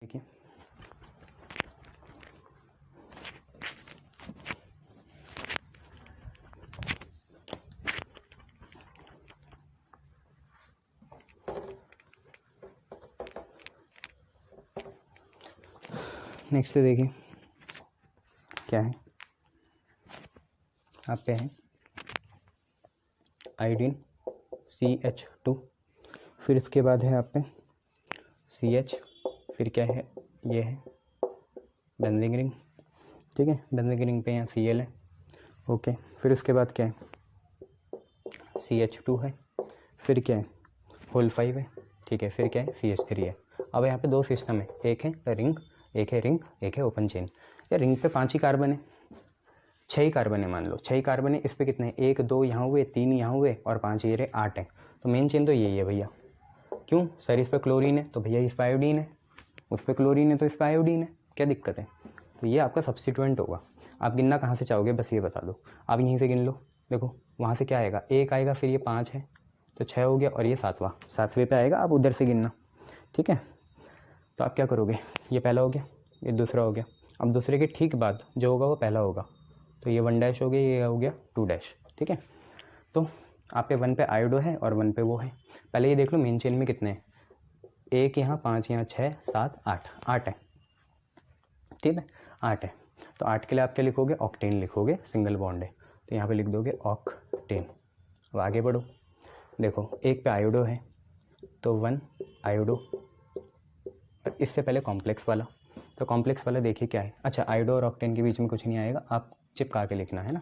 देखिए नेक्स्ट देखिए क्या है, आप पे है आयोडीन CH2, फिर इसके बाद है आप पे CH, फिर क्या है, ये है बेंजीन रिंग, ठीक है। बेंजीन रिंग पे यहाँ Cl है, ओके। फिर उसके बाद क्या है, CH2 है, फिर क्या है, होल 5 है, ठीक है। फिर क्या है, CH3 है। अब यहाँ पे दो सिस्टम है, एक है रिंग, एक है रिंग, एक है ओपन चेन। या रिंग पे 5 ही कार्बन है, 6 ही कार्बन है, मान लो 6 ही कार्बन है। इस पे कितने हैं, 1 2 यहाँ हुए, 3 यहाँ हुए और 5 ये रहे, 8 है। तो मेन चेन तो यही है भैया। क्यों सर, इस पर क्लोरीन है तो भैया इस पर आयोडीन है, उस पर क्लोरीन है तो इस पर आयोडीन है, क्या दिक्कत है। तो ये आपका सब्स्टिट्यूएंट होगा। आप गिनना कहाँ से चाहोगे, बस ये बता दो। आप यहीं से गिन लो, देखो वहाँ से क्या आएगा, 1 आएगा, फिर ये 5 है तो 6 हो गया, और ये 7वें पे आएगा, आप उधर से गिनना, ठीक है। तो आप क्या करोगे, ये पहला हो गया, ये दूसरा हो गया। अब दूसरे के ठीक बाद जो होगा वो पहला होगा, तो ये 1' हो गया, ये हो गया 2', ठीक है। तो आप पे 1 पे आयोडो है और 1 पे वो है। पहले ये देख लो मेन चेन में कितने हैं, 1 यहाँ, 5 यहाँ, 6 7 8, 8 है, ठीक है 8 है। तो 8 के लिए आप क्या लिखोगे, ऑक्टेन लिखोगे, सिंगल बॉन्ड है तो यहाँ पे लिख दोगे ऑक्टेन। अब आगे बढ़ो, देखो 1 पे आयोडो है तो 1 आयोडो, और इससे पहले कॉम्प्लेक्स वाला, तो कॉम्प्लेक्स वाला देखिए क्या है, अच्छा आयोडो और ऑक्टेन के बीच में कुछ नहीं आएगा, आप चिपका के लिखना है ना।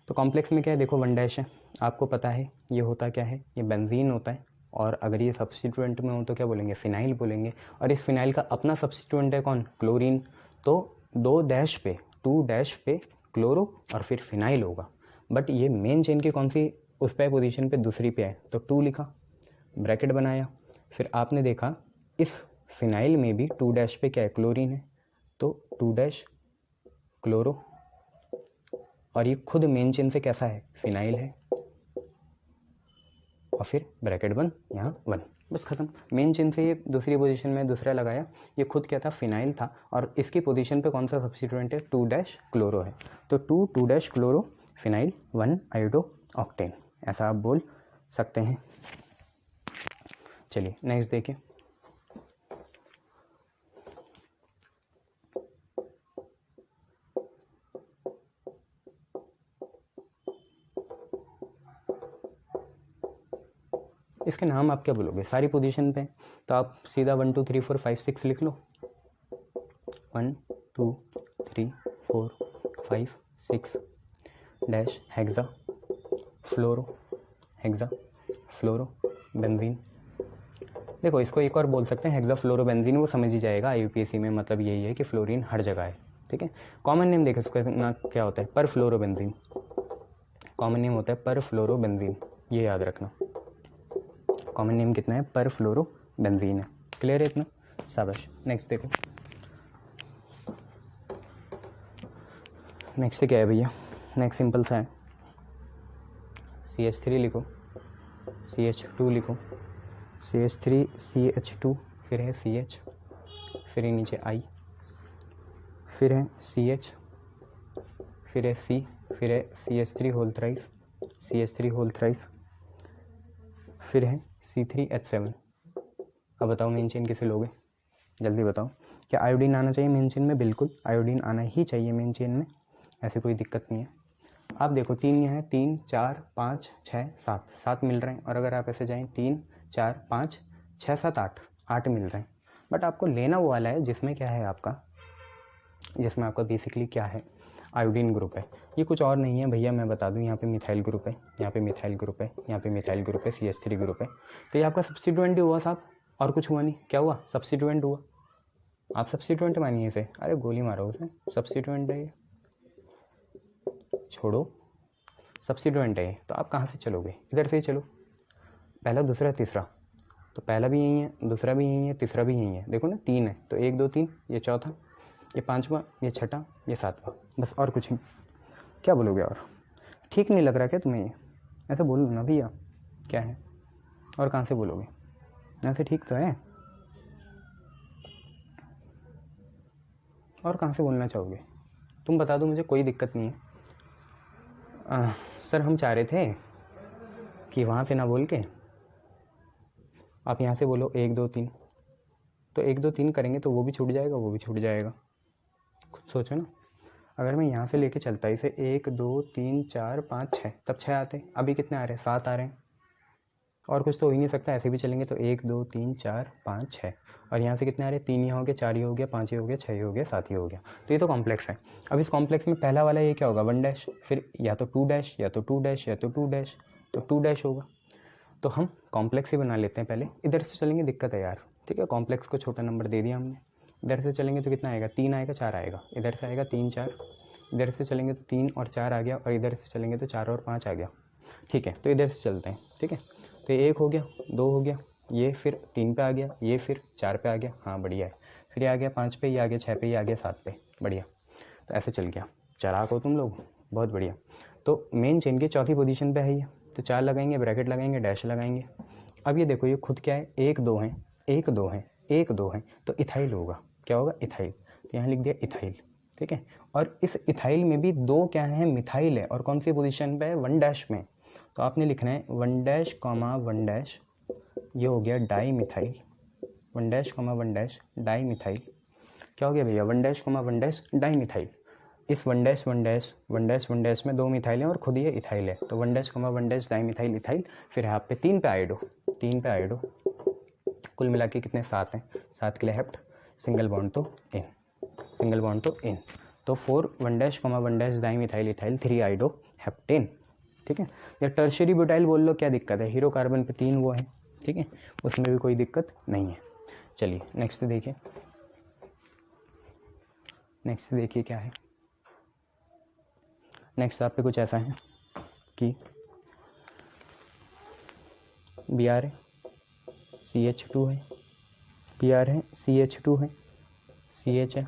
तो कॉम्प्लेक्स में क्या है, देखो 1' है, आपको पता है ये होता क्या है, ये बेंजीन होता है। और अगर ये सब्स्टिट्यूएंट में हो तो क्या बोलेंगे, फिनाइल बोलेंगे। और इस फिनाइल का अपना सब्स्टिट्यूएंट है कौन, क्लोरीन। तो 2' पे 2' पे क्लोरो और फिर फिनाइल होगा। बट ये मेन चेन की कौन सी उस पे पोजीशन पे, दूसरी पे है, तो 2 लिखा, ब्रैकेट बनाया। फिर आपने देखा इस फिनाइल में भी 2' पे क्या है, क्लोरीन है, तो 2' क्लोरो, और ये खुद मेन चेन से कैसा है, फिनाइल है, और फिर ब्रैकेट बंद, यहाँ 1, बस खत्म। मेन चेन से ये दूसरी पोजीशन में दूसरा लगाया, ये खुद क्या था, फिनाइल था, और इसकी पोजीशन पे कौन सा सब्स्टिट्यूएंट है, 2' क्लोरो है। तो 2 क्लोरो फिनाइल 1 आयोडो ऑक्टेन, ऐसा आप बोल सकते हैं। चलिए नेक्स्ट देखिए, इसके नाम आप क्या बोलोगे, सारी पोजीशन पे तो आप सीधा 1 2 3 4 5 6 लिख लो, 1 2 3 4 5 6 डैश हेक्सा फ्लोरो, हेक्सा फ्लोरो बेंजीन। देखो इसको एक और बोल सकते हैं, हेक्सा फ्लोरो बेंजीन, वो समझ ही जाएगा IUPAC में, मतलब यही है कि फ्लोरीन हर जगह है, ठीक है। कॉमन नेम देखो इसका ना क्या होता है, पर फ्लोरो बेंजीन, कॉमन नेम होता है पर फ्लोरो बेंजीन, ये याद रखना। कॉमन नेम कितना है, पर फ्लोरो बेंजीन है, क्लियर है इतना, शाबाश। नेक्स्ट देखो, नेक्स्ट क्या है भैया, नेक्स्ट सिंपल सा है, CH3 लिखो, CH2 लिखो, CH3 CH2, फिर है CH, फिर है नीचे I, फिर है CH, फिर है C, फिर है CH3 whole thrice, CH3 whole thrice, फिर है C3H7। अब बताओ मेन चेन किसे लोगे, जल्दी बताओ। क्या आयोडीन आना चाहिए मेन चेन में, बिल्कुल आयोडीन आना ही चाहिए मेन चेन में, ऐसी कोई दिक्कत नहीं है। आप देखो 3 यहाँ है, 3 4 5 6 7, 7 मिल रहे हैं। और अगर आप ऐसे जाएँ 3 4 5 6 7 8, 8 मिल रहे हैं। बट आपको लेना वो वाला है जिसमें क्या है आपका, जिसमें आपका बेसिकली क्या है, आयोडीन ग्रुप है। ये कुछ और नहीं है भैया, मैं बता दूं, यहाँ पे मिथाइल ग्रुप है, यहाँ पे मिथाइल ग्रुप है, यहाँ पे मिथाइल ग्रुप है, CH3 ग्रुप है। तो ये आपका सब्स्टिट्यूएंट ही हुआ साहब, और कुछ हुआ नहीं। क्या हुआ, सब्स्टिट्यूएंट हुआ। आप सब्स्टिट्यूएंट मानिए इसे, अरे गोली मारो उसमें, सब्स्टिट्यूएंट है ये, छोड़ो, सब्स्टिट्यूएंट है ये। तो आप कहाँ से चलोगे, इधर से ही चलो, पहला दूसरा तीसरा, तो पहला भी यही है, दूसरा भी यही है, तीसरा भी यही है। देखो ना 3 है तो 1 2 3, ये चौथा, ये 5वां, ये 6ठा, ये 7वां, बस और कुछ नहीं। क्या बोलोगे, और ठीक नहीं लग रहा क्या तुम्हें ये, ऐसे बोल लो ना भैया, क्या है, और कहाँ से बोलोगे, ऐसे ठीक तो है। और कहाँ से बोलना चाहोगे? तुम बता दो मुझे, कोई दिक्कत नहीं है। सर हम चाह रहे थे कि वहाँ से ना बोल के आप यहाँ से बोलो 1 2 3, तो 1 2 3 करेंगे तो वो भी छूट जाएगा, वो भी छूट जाएगा। खुद सोचो ना, अगर मैं यहाँ से लेके चलता इसे 1 2 3 4 5 6, तब 6 आते। अभी कितने आ रहे हैं? 7 आ रहे हैं। और कुछ तो हो ही नहीं सकता, ऐसे भी चलेंगे तो 1 2 3 4 5 6, और यहाँ से कितने आ रहे हैं? 3 ही हो गया, 4 ही हो गया, 5 ही हो गया, 6 ही हो गया, 7 ही हो गया। तो ये तो कॉम्प्लेक्स है। अब इस कॉम्प्लेक्स में पहला वाला ये क्या होगा? 1 डैश, फिर या तो 2 डैश, या तो 2 डैश, या तो 2 डैश, तो 2 डैश होगा। तो हम कॉम्प्लेक्स ही बना लेते हैं पहले। इधर से चलेंगे, दिक्कत है यार, ठीक है, कॉम्प्लेक्स को छोटा नंबर दे दिया हमने। इधर से चलेंगे तो कितना आएगा? 3 आएगा, 4 आएगा। इधर से आएगा 3 4, इधर से चलेंगे तो 3 और 4 आ गया, और इधर से चलेंगे तो 4 और 5 आ गया। ठीक है, तो इधर से चलते हैं। ठीक है, तो ये 1 हो गया, 2 हो गया, ये फिर 3 पे आ गया, ये फिर 4 पे आ गया, हाँ बढ़िया है। फिर ये आ गया 5 पे, ये आ गया 6 पे, ये आ गया 7 पे, बढ़िया। तो ऐसे चल गया। चालाक हो तुम लोग, बहुत बढ़िया। तो मेन चेन की चौथी पोजीशन पे है ये, तो 4 लगाएंगे, ब्रैकेट लगाएंगे, डैश लगाएंगे। अब ये देखो, ये खुद क्या है? 1 2 है, 1 2 है, 1 2 है, तो इथाइल होगा। क्या होगा? इथाइल। तो यहाँ लिख दिया इथाइल। ठीक है, और इस इथाइल में भी 2 क्या है? मिथाइल है। और कौन सी पोजीशन पे है? 1 डैश में। तो आपने लिखना है 1 डैश कॉमा 1 डैश, ये हो गया di methyl. 1 dash comma 1 dash di methyl. क्या हो गया भैया? 1 dash comma 1 dash di methyl. इस 1 डैश 1 डैश 1 डैश 1 डैश में 2 मिथाइल हैं और खुद ये इथाइल है। तो 1 dash comma 1 dash di methyl ethyl. फिर यहाँ पे 3 पे आयोडो, 3 पे आयोडो। कुल मिला के कितने? 7 हैं। 7 के लिए हेप्ट, सिंगल बॉन्ड तो इन, सिंगल बॉन्ड तो इन। तो 4 1 dash comma 1 dash di methyl ethyl 3 iodo heptane. ठीक है, या टर्शियरी ब्यूटाइल बोल लो, क्या दिक्कत है? हीरो कार्बन पे 3 वो है। ठीक है, उसमें भी कोई दिक्कत नहीं है। चलिए नेक्स्ट देखिए, नेक्स्ट देखिए क्या है। नेक्स्ट आप पे कुछ ऐसा है कि Br है, CH2 है, Br है, CH2 है, CH है,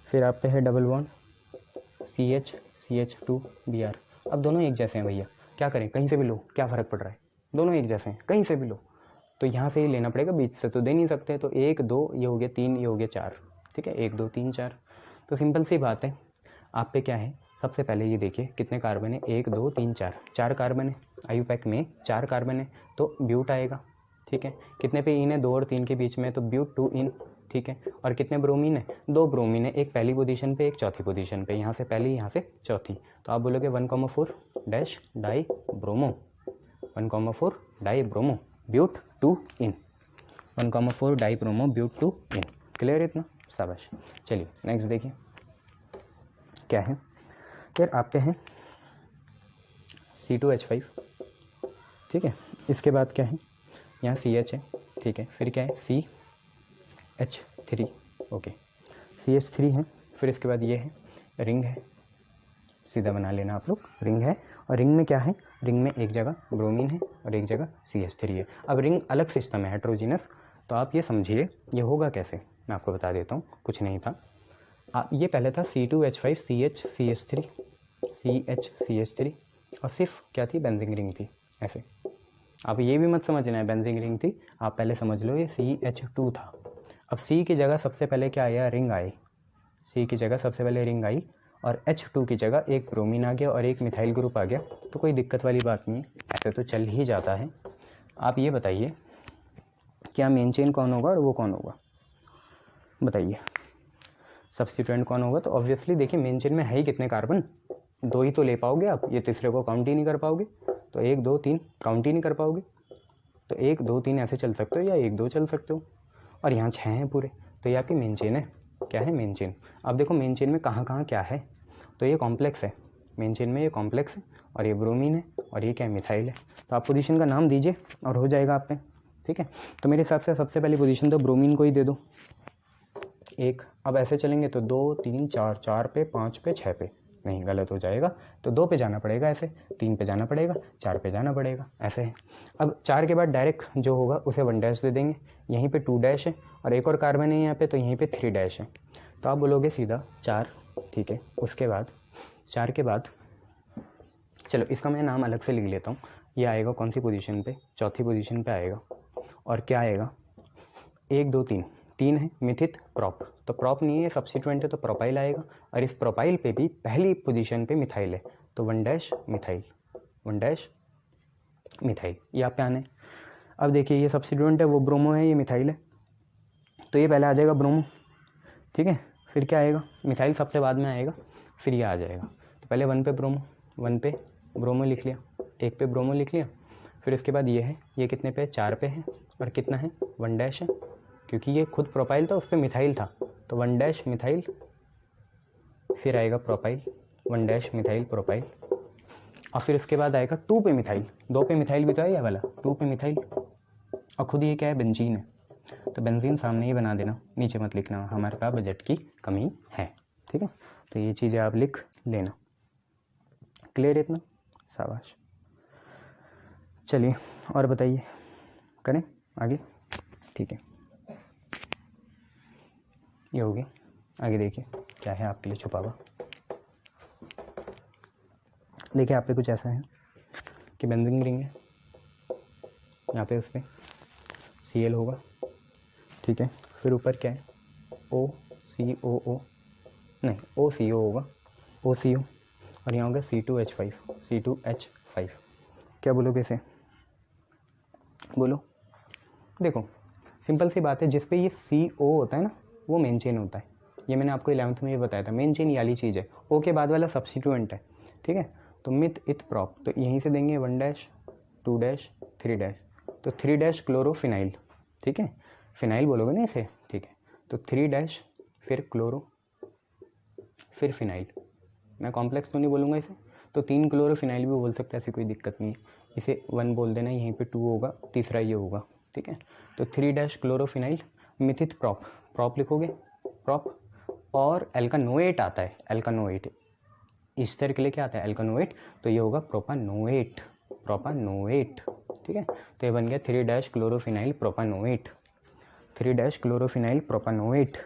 फिर आप पे है double bond CH CH2 Br। अब दोनों एक जैसे हैं भैया, क्या करें? कहीं से भी लो, क्या फ़र्क पड़ रहा है? दोनों एक जैसे हैं, कहीं से भी लो। तो यहाँ से ही लेना पड़ेगा, बीच से तो दे नहीं सकते। तो 1 2, ये हो गया 3, ये हो गया 4। ठीक है, 1 2 3 4। तो सिंपल सी बात है, आप पे क्या है? सबसे पहले ये देखिए कितने कार्बन है? 1 2 3 4, 4 कार्बन है। आयुपैक में 4 कार्बन है, तो ब्यूट आएगा। ठीक है, कितने पे इन है? 2 और 3 के बीच में, तो ब्यूट 2 इन। ठीक है, और कितने ब्रोमीन है? 2 ब्रोमीन है, एक पहली पोजीशन पे, एक चौथी पोजीशन पे। यहाँ से पहली, यहाँ से चौथी। तो आप बोलोगे 1,4 dash di bromo, 1,4 di bromo but 2 ene, 1,4 di bromo but 2 ene. Clear इतना? शाबाश। चलिए नेक्स्ट देखिए क्या है। यार आपके हैं C2H5। ठीक है, इसके बाद क्या है? यहाँ CH है। ठीक है, फिर क्या है? CH3। ओके, CH3 है। फिर इसके बाद ये है, रिंग है, सीधा बना लेना आप लोग, रिंग है। और रिंग में क्या है? रिंग में एक जगह ब्रोमीन है और एक जगह CH3 है। अब रिंग अलग सिस्टम है, हेट्रोजीनस। तो आप ये समझिए ये होगा कैसे, मैं आपको बता देता हूँ। कुछ नहीं था, ये पहले था C2H5 CH CH3 CH CH3, और सिर्फ क्या थी? बेंजीन रिंग थी। ऐसे आप ये भी मत समझना है बेंजीन रिंग थी, आप पहले समझ लो ये CH2 था। अब C की जगह सबसे पहले क्या आया? रिंग आई। C की जगह सबसे पहले रिंग आई, और H2 की जगह एक ब्रोमीन आ गया और एक मिथाइल ग्रुप आ गया। तो कोई दिक्कत वाली बात नहीं है, ऐसे तो चल ही जाता है। आप ये बताइए क्या मेन चेन कौन होगा और वो कौन होगा? बताइए, सब्स्टिट्यूएंट कौन होगा? तो ऑब्वियसली देखिए मेन चेन में है ही कितने कार्बन? 2 ही तो ले पाओगे आप, ये तीसरे को काउंट ही नहीं कर पाओगे। तो 1 2 3 काउंट ही नहीं कर पाओगे। तो 1 2 3 ऐसे चल सकते हो, या 1 2 चल सकते हो। और यहाँ 6 हैं पूरे, तो ये आपकी मेन चेन है। क्या है? Main chain. अब देखो मेन चेन में कहाँ कहाँ क्या है, तो ये कॉम्प्लेक्स है। मेन चेन में ये कॉम्प्लेक्स है, और ये ब्रोमीन है, और ये क्या है? मिथाइल है। तो आप पोजीशन का नाम दीजिए और हो जाएगा आप पे। ठीक है, तो मेरे हिसाब से सबसे पहली पोजीशन तो ब्रोमीन को ही दे दो, 1। अब ऐसे चलेंगे तो 2 3 4, 4 पे, 5 पे, 6 पे, नहीं गलत हो जाएगा। तो 2 पे जाना पड़ेगा, ऐसे 3 पे जाना पड़ेगा, 4 पे जाना पड़ेगा, ऐसे है। अब 4 के बाद डायरेक्ट जो होगा उसे 1 डैश दे देंगे। यहीं पे 2 डैश है, और एक और कार्बन है यहाँ पे, तो यहीं पे 3 डैश है। तो आप बोलोगे सीधा 4। ठीक है, उसके बाद 4 के बाद चलो इसका मैं नाम अलग से लिख लेता हूँ। ये आएगा कौन सी पोजीशन पे? चौथी पोजीशन पे आएगा। और क्या आएगा? 1 2 3 3 है मिथित प्रॉप, तो प्रॉप नहीं है, सब्स्टिट्यूएंट है, तो प्रोपाइल आएगा। और इस प्रोपाइल पे भी पहली पोजीशन पे मिथाइल है, तो 1 मिथाइल, 1 मिथाइल यहाँ पे आने। अब देखिए ये सब्स्टिट्यूएंट है, वो ब्रोमो है, ये मिथाइल है, तो ये पहले आ जाएगा ब्रोमो, ठीक है। फिर क्या आएगा, मिथाइल सबसे बाद में आएगा, फिर ये आ जाएगा। तो पहले 1 पे ब्रोमो, 1 पे ब्रोमो लिख लिया, 1 पे ब्रोमो लिख लिया। फिर इसके बाद ये है, ये कितने पे, 4 पे है, और कितना है, 1 है, क्योंकि ये खुद प्रोपाइल था, उस पर मिथाइल था, तो 1 मिथाइल। फिर आएगा प्रोपाइल, 1 मिथाइल प्रोपाइल। और फिर इसके बाद आएगा 2 पे मिथाइल, 2 पे मिथाइल भी तो है ये वाला, 2 पे मिथाइल। और खुद ये क्या है, बेंजीन है, तो बेंजीन सामने ही बना देना, नीचे मत लिखना, हमारे पास बजट की कमी है, ठीक है। तो ये चीज़ें आप लिख लेना। क्लियर इतना, शाबाश। चलिए और बताइए, करें आगे, ठीक है। ये हो गया, आगे देखिए क्या है आपके लिए छुपा हुआ। देखिए यहाँ पे कुछ ऐसा है कि बेंजीन रिंग है, यहाँ पे उस पर Cl होगा, ठीक है। फिर ऊपर क्या है, OCOO, नहीं OCO होगा, OCO, और यहाँ होगा C2H5, C2H5। क्या बोलोगे इसे, बोलो। देखो सिंपल सी बात है, जिस पे ये CO होता है ना, वो मेन चेन होता है। ये मैंने आपको 11th में ये बताया था, मेन चेन ये वाली चीज़ है, O के बाद वाला सब्स्टिट्यूएंट है, ठीक है। तो मिथ इत प्रॉप, तो यहीं से देंगे 1 2 3 तो 3 क्लोरोफिनाइल, ठीक है, फिनाइल बोलोगे ना इसे, ठीक है। तो 3 फिर क्लोरो, फिर फिनाइल, मैं कॉम्प्लेक्स तो नहीं बोलूँगा इसे, तो 3 क्लोरोफिनाइल भी बोल सकते हैं, ऐसी कोई दिक्कत नहीं है। इसे 1 बोल देना, यहीं पे 2 होगा, तीसरा ये होगा, ठीक है। तो 3 क्लोरोफिनाइल मिथित प्रॉप, प्रॉप लिखोगे, प्रॉप। और एल्कानोएट आता है, एल्कानोएट ईस्टर के लिए क्या आता है, एल्कानोएट, तो ये होगा प्रोपानोएट, प्रोपानोएट, ठीक है। तो ये बन गया 3 क्लोरोफिनाइल प्रोपानोएट, 3 क्लोरोफिनाइल प्रोपानोएट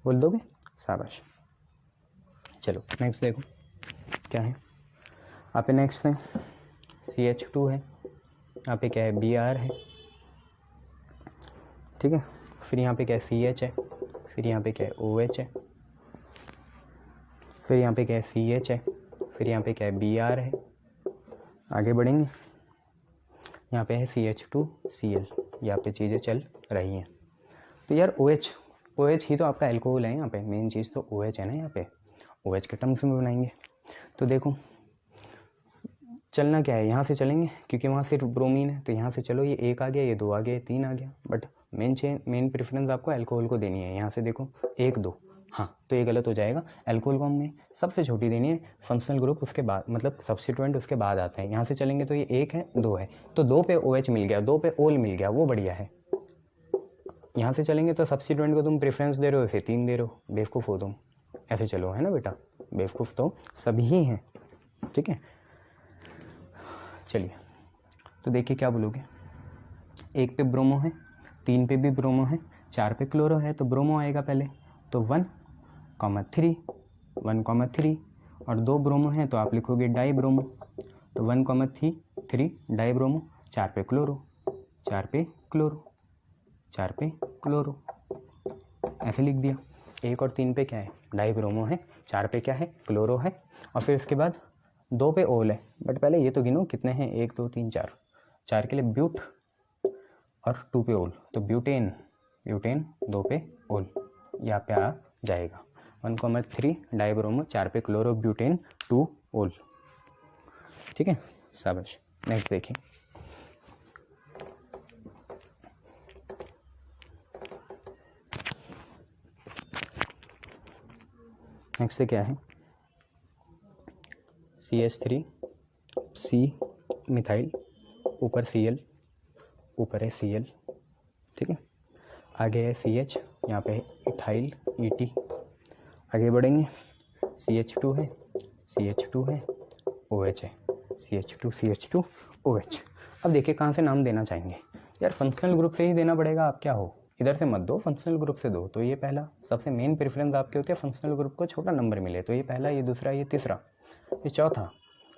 बोल दोगे, शाबाश। चलो नेक्स्ट देखो क्या है, यहाँ पे नेक्स्ट है CH2 है, यहाँ पे क्या है Br है, ठीक है। फिर यहाँ पे क्या है CH है, फिर यहाँ पे क्या है OH है, फिर यहाँ पे क्या है CH है, फिर यहाँ पे क्या है Br है। आगे बढ़ेंगे, यहाँ पे है CH2Cl, यहाँ पे चीज़ें चल रही हैं। तो यार OH ही तो आपका एल्कोहल है, यहाँ पे मेन चीज़ तो OH है ना, यहाँ पे OH के टर्म्स में बनाएंगे। तो देखो चलना क्या है, यहाँ से चलेंगे क्योंकि वहाँ सिर्फ ब्रोमीन है, तो यहाँ से चलो, ये 1 आ गया, ये 2 आ गया, ये 3 आ गया, बट मेन प्रेफरेंस आपको अल्कोहल को देनी है। यहाँ से देखो 1 2, हाँ तो ये गलत हो जाएगा, अल्कोहल को हमें सबसे छोटी देनी है, फंक्शनल ग्रुप उसके बाद, मतलब सब्स्टिट्यूएंट उसके बाद आता है। यहाँ से चलेंगे तो ये 1 है 2 है, तो 2 पे OH मिल गया, 2 पे ओल मिल गया, वो बढ़िया है। यहाँ से चलेंगे तो सब्स्टिट्यूएंट को तुम प्रेफरेंस दे रहे हो, इसे 3 दे रहे हो, बेवकूफ़ हो तुम, ऐसे चलो, है ना बेटा, बेवकूफ़ तो सभी ही हैं, ठीक है। चलिए तो देखिए क्या बोलोगे, 1 पे ब्रोमो है, 3 पे भी ब्रोमो है, 4 पे क्लोरो है, तो ब्रोमो आएगा पहले, तो 1, 3, 1, 3, और 2 ब्रोमो है तो आप लिखोगे डाई ब्रोमो, तो 1, 3 डाई ब्रोमो, 4 पे क्लोरो, 4 पे क्लोरो, 4 पे क्लोरो, ऐसे लिख दिया। 1 और 3 पे क्या है, डाई ब्रोमो है, 4 पे क्या है, क्लोरो है, और फिर इसके बाद 2 पे ओल है, बट पहले ये तो गिनो कितने हैं, 1 2 3 4, 4 के लिए ब्यूट और 2 पे ओल, तो ब्यूटेन, 2 पे ओल यहाँ पे आ जाएगा। 1, 3 डाइब्रोमो, 4 पे क्लोरो ब्यूटेन, 2 ओल, ठीक है, शाबाश। नेक्स्ट देखिए, नेक्स्ट से क्या है, CH3 C मिथाइल, ऊपर Cl, ऊपर है Cl, ठीक है। आगे है CH, यहाँ पे है इथाइल ET। आगे बढ़ेंगे, CH2 है, CH2 है, OH है, CH2 OH। अब देखिए कहाँ से नाम देना चाहेंगे, यार फंक्शनल ग्रुप से ही देना पड़ेगा, आप क्या हो, इधर से मत दो, फंक्शनल ग्रुप से दो। तो ये पहला, सबसे मेन प्रेफरेंस आपके होते हैं फंक्शनल ग्रुप को छोटा नंबर मिले, तो ये पहला, ये दूसरा, ये तीसरा, ये चौथा,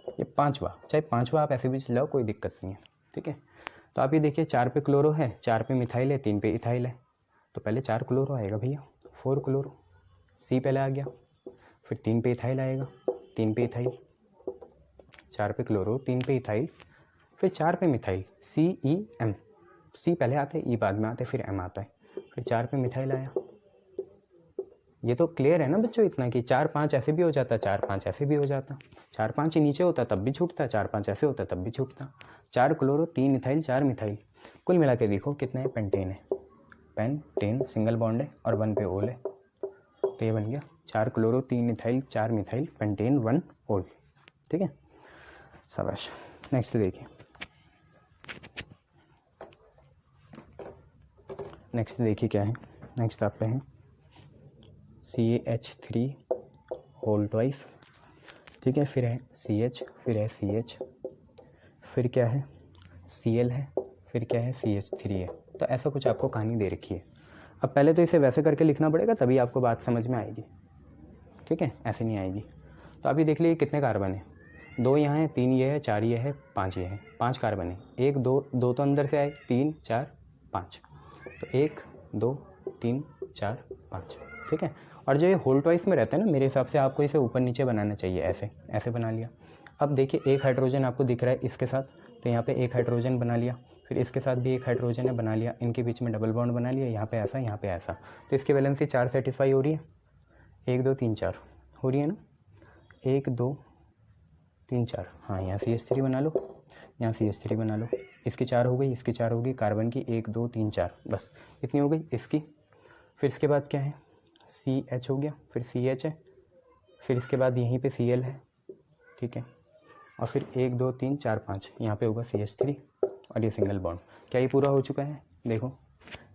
ये पांचवा, चाहे पांचवा आप ऐसे भी चलाओ, कोई दिक्कत नहीं है, ठीक है। तो आप ये देखिए 4 पे क्लोरो है, 4 पे मिथाइल है, 3 पे इथाइल है, तो पहले 4 क्लोरो आएगा भैया, 4 क्लोरो, C पहले आ गया, फिर 3 पे इथाइल आएगा, 3 पे इथाइल, 4 पे क्लोरो, 3 पे इथाइल, फिर 4 पे मिथाइल, CEM, C पहले आते E बाद में आते, फिर M आता है, फिर 4 पे मिथाइल आया। ये तो क्लियर है ना बच्चों इतना कि 4-5 ऐसे भी हो जाता, 4-5 ऐसे भी हो जाता, 4-5 ही नीचे होता तब भी छूटता, 4-5 ऐसे होता तब भी छूटता। 4 क्लोरो, 3 इथाइल, 4 मिथाइल, कुल मिला के देखो कितने हैं, पेंटेन है, पेंटेन सिंगल बॉन्ड है और 1 पे ओल है, तो ये बन गया 4 क्लोरो, 3 इथाइल, 4 मिथाइल, पेंटेन, 1 ओल। ठीक है, शाबाश। नेक्स्ट देखिए, नेक्स्ट देखिए क्या है, नेक्स्ट आप पे है CH3 होल ट्वाइस, ठीक है, फिर है CH, फिर है CH, फिर क्या है Cl है, फिर क्या है CH3 है। तो ऐसा कुछ आपको कहानी दे रखी है। अब पहले तो इसे वैसे करके लिखना पड़ेगा तभी आपको बात समझ में आएगी, ठीक है, ऐसे नहीं आएगी। तो अभी देख लीजिए कितने कार्बन है, 2 यहाँ है, 3 ये है, 4 ये है, 5 ये है, 5 कार्बन है, 1 2 2 तो अंदर से आए, 3 4 5, तो 1 2 3 4 5, ठीक है। और जो ये होल ट्वाइस में रहता है ना, मेरे हिसाब से आपको इसे ऊपर नीचे बनाना चाहिए, ऐसे ऐसे बना लिया। अब देखिए एक हाइड्रोजन आपको दिख रहा है इसके साथ, तो यहाँ पे एक हाइड्रोजन बना लिया, फिर इसके साथ भी एक हाइड्रोजन है, बना लिया, इनके बीच में डबल बॉन्ड बना लिया, यहाँ पे ऐसा, यहाँ पे ऐसा, तो इसकी वैलेंसी 4 सेटिस्फाई हो रही है, 1 2 3 4 हो रही है ना, 1 2 3 4, हाँ यहाँ CH3 बना लो, यहाँ CH3 बना लो, इसकी 4 हो गई, इसकी 4 हो गई, कार्बन की 1 2 3 4, बस इतनी हो गई इसकी। फिर इसके बाद क्या है, CH हो गया, फिर CH है, फिर इसके बाद यहीं पे Cl है, ठीक है, और फिर 1 2 3 4 5 यहाँ पे होगा CH3 और ये सिंगल बॉन्ड। क्या ये पूरा हो चुका है, देखो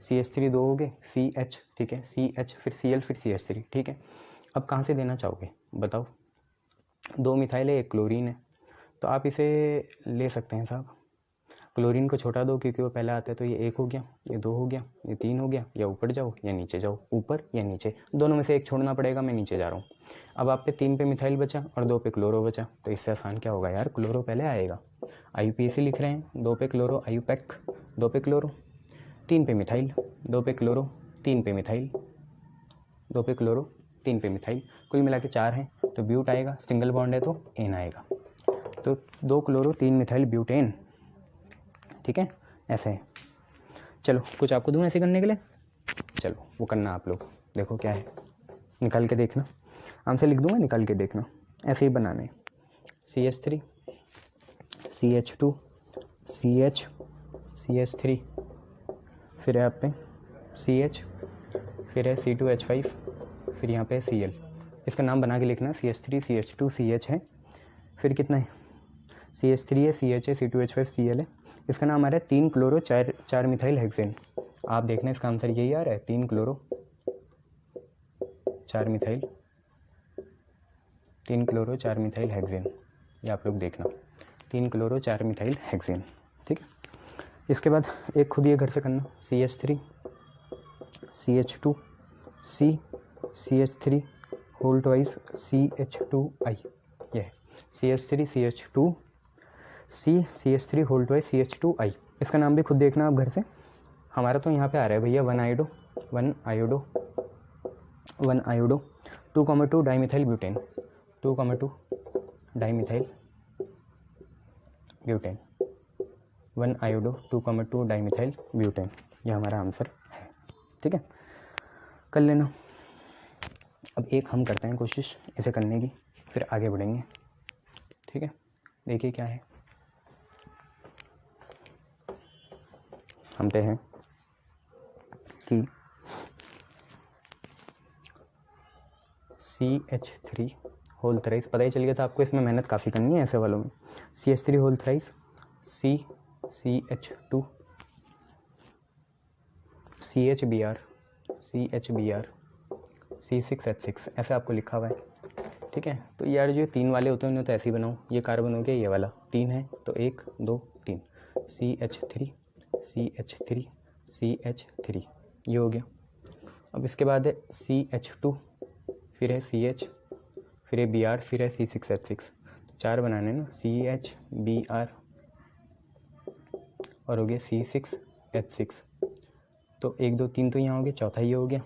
CH3 2 हो गए, CH, ठीक है, CH, फिर Cl, फिर CH3, ठीक है। अब कहाँ से देना चाहोगे बताओ, 2 मिथाइल है, 1 क्लोरीन है, तो आप इसे ले सकते हैं साहब, क्लोरीन को छोटा दो क्योंकि वो पहले आता है, तो ये 1 हो गया, ये 2 हो गया, ये 3 हो गया, या ऊपर जाओ या नीचे जाओ, ऊपर या नीचे, दोनों में से एक छोड़ना पड़ेगा, मैं नीचे जा रहा हूँ। अब आप पे 3 पे मिथाइल बचा और 2 पे क्लोरो बचा, तो इससे आसान क्या होगा यार, क्लोरो पहले आएगा, IUPAC लिख रहे हैं, 2 पे क्लोरो IUPAC, 2 पे क्लोरो, 3 पे मिथाइल, 2 पे क्लोरो, 3 पे मिथाइल, 2 पे क्लोरो, 3 पे मिथाइल, कुल मिला के 4 हैं, तो ब्यूट आएगा, सिंगल बॉन्ड है तो एन आएगा, तो 2 क्लोरो 3 मिथाइल ब्यूटेन, ठीक है, ऐसे है। चलो कुछ आपको दूँ ऐसे करने के लिए, चलो वो करना आप लोग, देखो क्या है, निकाल के देखना, आंसर लिख दूंगा, निकाल के देखना, ऐसे ही बनाने, CH3 CH2 CH CH3, फिर है आप पे CH, फिर है C2H5, फिर यहाँ पे Cl, इसका नाम बना के लिखना, CH3 CH2 CH है, फिर कितना है CH3 है, CH है, C2H5 Cl है, इसका नाम आ रहा है 3 क्लोरो 4 मिथाइल हेक्सेन। आप देखना इसका आंसर यही आ रहा है, 3 chloro 4 methyl, 3 chloro 4 methyl hexane, ये आप लोग देखना, 3 क्लोरो 4 मिथाइल हेक्सेन, ठीक है। इसके बाद एक खुद ये घर से करना, CH3 CH2 C CH3 whole twice CH2I, ये है CH3 CH2 C CH3 whole twice CH2I, इसका नाम भी खुद देखना आप घर से। हमारा तो यहाँ पे आ रहा है भैया 1 iodo 2,2 dimethyl butane, 2,2 dimethyl butane, 1 iodo 2,2 dimethyl butane, ये हमारा आंसर है, ठीक है, कर लेना। अब एक हम करते हैं कोशिश इसे करने की, फिर आगे बढ़ेंगे, ठीक है। देखिए क्या है, हम पे हैं कि CH3 होल थ्राइस, पता ही चल गया था आपको, इसमें मेहनत काफ़ी करनी है ऐसे वालों में, CH3 whole thrice CH2 CHBr C6H6, ऐसे आपको लिखा हुआ है, ठीक है। तो यार जो 3 वाले होते हैं उन्हें तो ऐसे ही बनाओ, ये कार्बन हो गया, ये वाला 3 है तो 1 2 3, CH3 CH3 CH3, ये हो गया। अब इसके बाद है CH2, फिर है CH, फिर है Br, फिर है C6H6, 4 बनाने ना, CHBr और हो गया C6H6, तो 1 2 3 तो यहाँ हो गया, चौथा ये हो गया,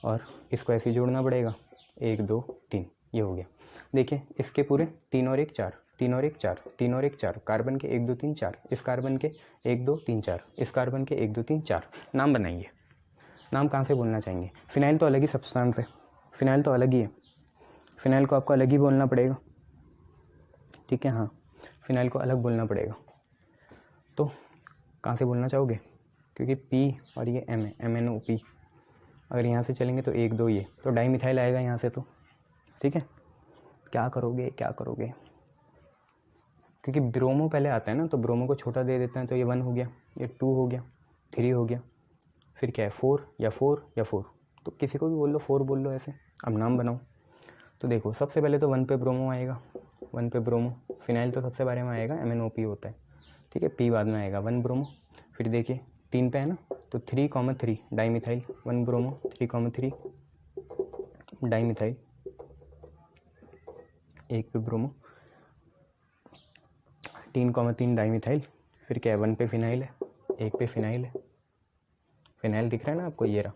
और इसको ऐसे जोड़ना पड़ेगा, 1 2 3 ये हो गया। देखिए इसके पूरे 3 और 1 4, 3 और 1 4, 3 और 1 4, कार्बन के 1 2 3 4, इस कार्बन के 1 2 3 4, इस कार्बन के 1 2 3 4। नाम बनाइए। नाम कहाँ से बोलना चाहेंगे? फिनाइल तो अलग ही सब्सटेंस है, फिनाइल तो अलग ही है, फिनाइल को आपको अलग ही बोलना पड़ेगा, ठीक है। हाँ, फिनाइल को अलग बोलना पड़ेगा। तो कहाँ से बोलना चाहोगे? क्योंकि पी और ये एम है, MnOP। अगर यहाँ से चलेंगे तो 1 2 ये, तो डाईमिथाइल आएगा यहाँ से, तो ठीक है। क्या करोगे, क्या करोगे? क्योंकि ब्रोमो पहले आता है ना, तो ब्रोमो को छोटा दे देते हैं, तो ये 1 हो गया, ये 2 हो गया, 3 हो गया, फिर क्या है 4 या 4 या 4, तो किसी को भी बोल लो, 4 बोल लो ऐसे। अब नाम बनाओ। तो देखो सबसे पहले तो 1 पे ब्रोमो आएगा, 1 पे ब्रोमो। फिनाइल तो सबसे बारे में आएगा, MnOP होता है, ठीक है। पी बाद में आएगा, 1 ब्रोमो। फिर देखिए 3 पे है ना, तो 3,3 डाईमिथाइल, 1 ब्रोमो, 3,3 डाईमिथाइल, 1 पे ब्रोमो, 3,3 डाईमिथाइल। फिर क्या है 1 पे फिनाइल है, 1 पे फिनाइल है, फिनाइल दिख रहा है ना आपको, ये रहा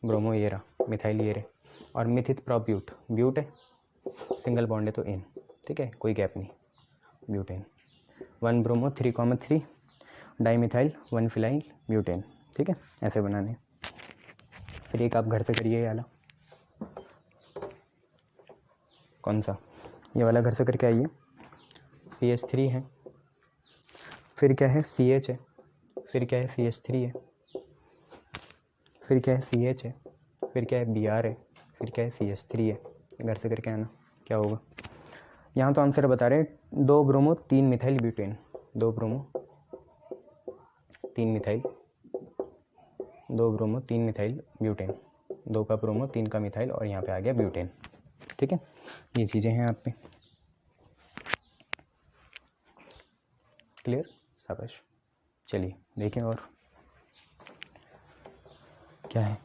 ब्रोमो, ये रहा मिथाइल, ये रहे, और मिथित प्रोब्यूट, ब्यूट है, सिंगल बॉन्ड है तो इन, ठीक है, कोई गैप नहीं, butane. 1 bromo, 3,3 dimethyl, 1 phenyl butane, ठीक है। ऐसे बनाने। फिर एक आप घर से करिए, ये वाला कौन सा, ये वाला घर से करके आइए। CH3 है, फिर क्या है CH है, फिर क्या है CH3 है, फिर क्या है CH है, फिर क्या है Br है, फिर क्या है CH3 है। घर से करके आना, क्या होगा? यहाँ तो आंसर बता रहे हैं 2 bromo 3 methyl butane, 2 bromo 3 methyl, 2 bromo 3 methyl butane, 2 का ब्रोमो 3 का मिथाइल, और यहाँ पे आ गया ब्यूटेन, ठीक है। ये चीज़ें हैं आप पे, क्लियर? शाबाश। चलिए देखें और क्या है।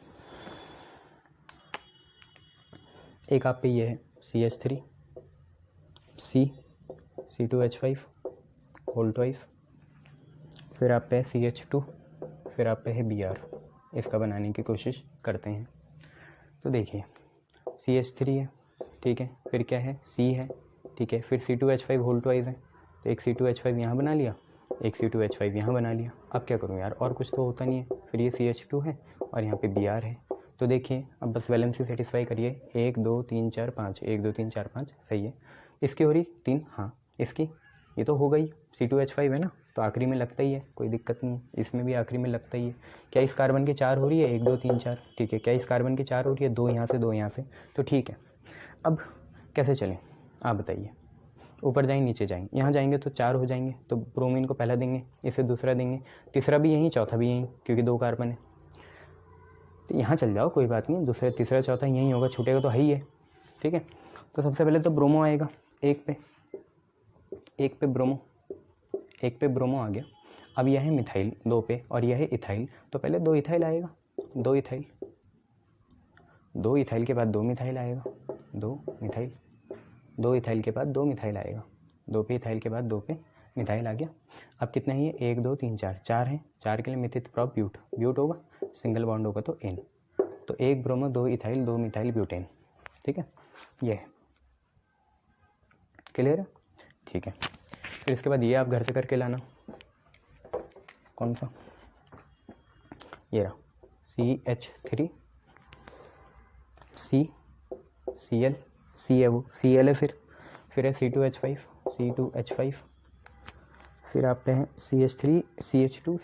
एक आप पे ये है CH3, C2H5 होल ट्वाइस, फिर आप पे है CH2, फिर आप पे है Br। इसका बनाने की कोशिश करते हैं। तो देखिए CH3 है, ठीक है, फिर क्या है C है, ठीक है, फिर C2H5 होल ट्वाइस है, तो एक C2H5 यहाँ बना लिया, एक C2H5 यहाँ बना लिया। अब क्या करूँ यार, और कुछ तो होता नहीं है। फिर ये CH2 है और यहाँ पे Br है। तो देखिए अब बस वैलेंसी सेटिस्फाई करिए, 1 2 3 4 5, 1 2 3 4 5, सही है। इसकी हो रही 3, हाँ इसकी, ये तो हो गई, C2H5 है ना, तो आखिरी में लगता ही है, कोई दिक्कत नहीं है, इसमें भी आखिरी में लगता ही है। क्या इस कार्बन की 4 हो रही है, 1 2 3 4, ठीक है। क्या इस कार्बन की 4 हो रही है, 2 यहाँ से 2 यहाँ से, तो ठीक है। अब कैसे चलें आप बताइए? ऊपर जाएंगे नीचे जाएंगे, यहाँ जाएंगे तो 4 हो जाएंगे, तो ब्रोमीन को पहला देंगे, इसे दूसरा देंगे, तीसरा भी यहीं, चौथा भी यहीं, क्योंकि 2 कार्बन है। तो यहाँ चल जाओ, कोई बात नहीं, दूसरा तीसरा चौथा यहीं होगा, छूटेगा तो है ही है, ठीक है। तो सबसे पहले तो ब्रोमो आएगा, एक पे ब्रोमो, एक पे ब्रोमो आ गया। अब यह है मिथाइल 2 पे, और यह है इथाइल, तो पहले 2 इथाइल आएगा, 2 इथाइल, 2 इथाइल के बाद 2 मिथाइल आएगा, 2 मिथाइल, 2 इथाइल के बाद 2 मिथाइल आएगा, 2 पे इथाइल के बाद 2 पे मिथाइल आ गया। अब कितना है ये, 1 2 3 4, 4 है, 4 के लिए मिथित प्रॉप ब्यूट, ब्यूट होगा, सिंगल बॉन्ड होगा तो इन, तो 1 ब्रोमो 2 इथाइल 2 मिथाइल ब्यूटेन, ठीक है। ये है, क्लियर है, ठीक है। फिर इसके बाद ये आप घर से करके लाना, कौन सा, ये रहा CH3, CCl, C है वो, Cl है, फिर है C2H5, फिर आप पे हैं CH3, CH2,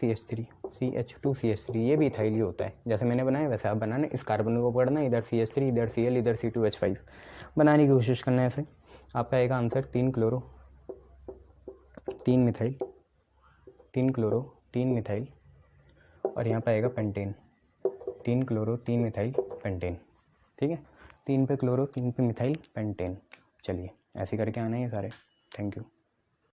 CH3, ये भी इथाइल ही होता है, जैसे मैंने बनाया वैसे आप बनाना। इस कार्बन को पढ़ना, इधर CH3, इधर Cl, इधर C2H5, बनाने की कोशिश करना है ऐसे। आपका आएगा answer 3 chloro 3 methyl, 3 chloro 3 methyl, और यहाँ पे आएगा पेंटेन, 3 क्लोरो 3 मिथाइल पेंटेन, ठीक है। 3 पे क्लोरो 3 पे मिथाइल पेंटेन। चलिए ऐसे करके आना है ये सारे। Thank you.